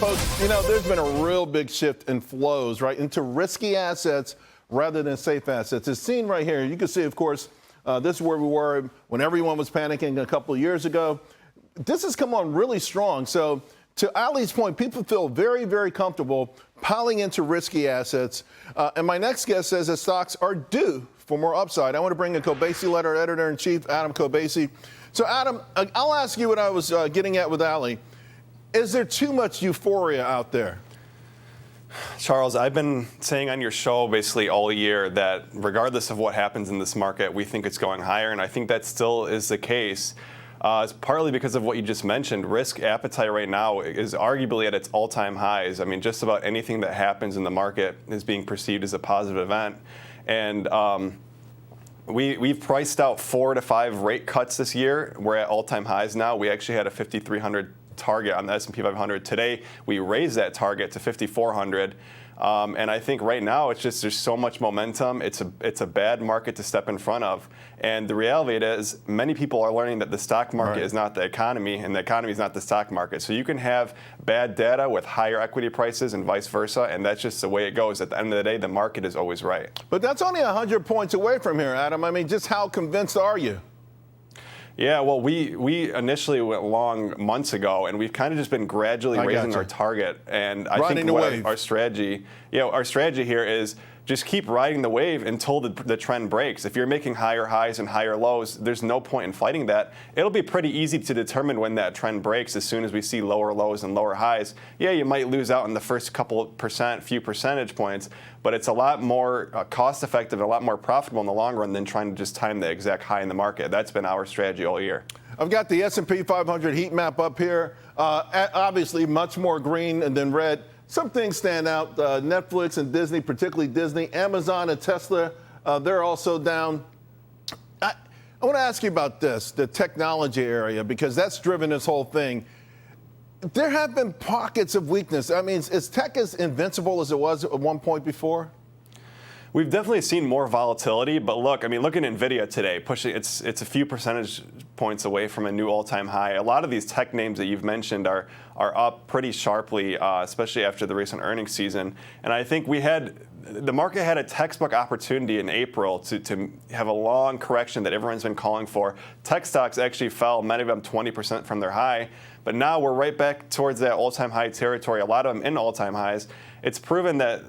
Folks, there's been a real big shift in flows, right, into risky assets rather than safe assets. It's seen right here. You can see, of course, this is where we were when everyone was panicking a couple of years ago. This has come on really strong. So to Ali's point, people feel very, very comfortable piling into risky assets. And my next guest says that stocks are due for more upside. I want to bring in Kobeissi letter editor-in-chief, Adam Kobeissi. So, Adam, I'll ask you what I was getting at with Ali. Is there too much euphoria out there? Charles, I've been saying on your show basically all year that regardless of what happens in this market, we think it's going higher, and I think that still is the case. It's partly because of what you just mentioned. Risk appetite right now is arguably at its all-time highs. I mean, just about anything that happens in the market is being perceived as a positive event. And we've priced out 4 to 5 rate cuts this year. We're at all-time highs now. We actually had a 5,300 target on the S&P 500. Today, we raised that target to 5,400. And I think right now it's just there's so much momentum. It's a bad market to step in front of. And the reality is many people are learning that the stock market is not the economy and the economy is not the stock market. So you can have bad data with higher equity prices and vice versa. And that's just the way it goes. At the end of the day, the market is always right. But that's only 100 points away from here, Adam. I mean, just how convinced are you? Yeah, well, we initially went long months ago, and we've kind of just been gradually raising our target. And I think our strategy here is just keep riding the wave until the trend breaks. If you're making higher highs and higher lows, there's no point in fighting that. It'll be pretty easy to determine when that trend breaks as soon as we see lower lows and lower highs. Yeah, you might lose out in the first few percentage points, but it's a lot more cost-effective and a lot more profitable in the long run than trying to just time the exact high in the market. That's been our strategy all year. I've got the S&P 500 heat map up here. Obviously, much more green than red. Some things stand out. Netflix and Disney, particularly Disney, Amazon and Tesla, they're also down. I want to ask you about this, the technology area, because that's driven this whole thing. There have been pockets of weakness. I mean, is tech as invincible as it was at one point before? We've definitely seen more volatility, but look at NVIDIA today, pushing it's a few percentage points away from a new all-time high. A lot of these tech names that you've mentioned are up pretty sharply, especially after the recent earnings season. And I think the market had a textbook opportunity in April to have a long correction that everyone's been calling for. Tech stocks actually fell, many of them 20% from their high. But now we're right back towards that all-time high territory, a lot of them in all-time highs. It's proven that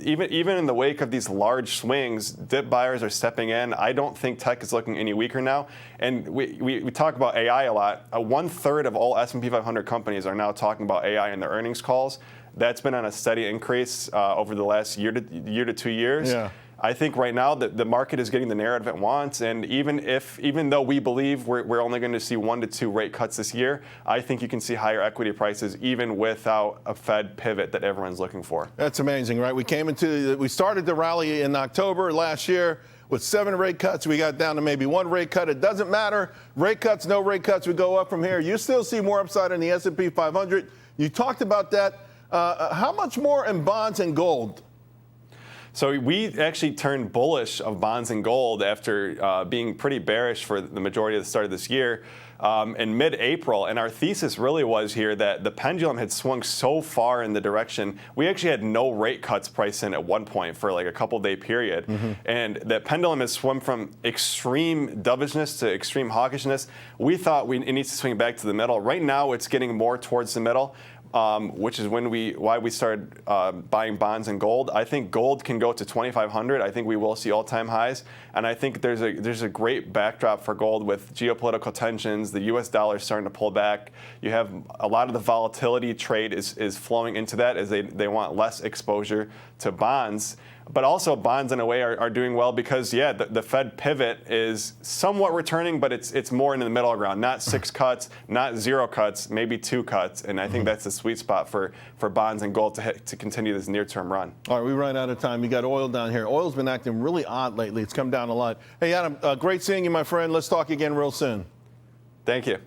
even in the wake of these large swings, dip buyers are stepping in. I don't think tech is looking any weaker now. And we talk about AI a lot. 1/3 of all S&P 500 companies are now talking about AI in their earnings calls. That's been on a steady increase over the last year to 2 years. Yeah. I think right now the market is getting the narrative it wants, and even though we believe we're only going to see 1 to 2 rate cuts this year, I think you can see higher equity prices even without a Fed pivot that everyone's looking for. That's amazing, right? We started the rally in October last year with 7 rate cuts. We got down to maybe 1 rate cut. It doesn't matter. Rate cuts, no rate cuts. We go up from here. You still see more upside in the S&P 500. You talked about that. How much more in bonds and gold? So we actually turned bullish of bonds and gold after being pretty bearish for the majority of the start of this year in mid-April. And our thesis really was here that the pendulum had swung so far in the direction. We actually had no rate cuts priced in at one point for like a couple-day period. Mm-hmm. And that pendulum has swung from extreme dovishness to extreme hawkishness. We thought it needs to swing back to the middle. Right now, it's getting more towards the middle. Which is why we started buying bonds and gold. I think gold can go to 2,500. I think we will see all-time highs, and I think there's a great backdrop for gold with geopolitical tensions. The U.S. dollar is starting to pull back. You have a lot of the volatility trade is flowing into that as they want less exposure to bonds. But also bonds in a way are doing well because, the Fed pivot is somewhat returning, but it's more in the middle ground. Not 6 cuts, not 0 cuts, maybe 2 cuts. And I think that's the sweet spot for bonds and gold to continue this near-term run. All right, we ran out of time. You got oil down here. Oil's been acting really odd lately. It's come down a lot. Hey, Adam, great seeing you, my friend. Let's talk again real soon. Thank you.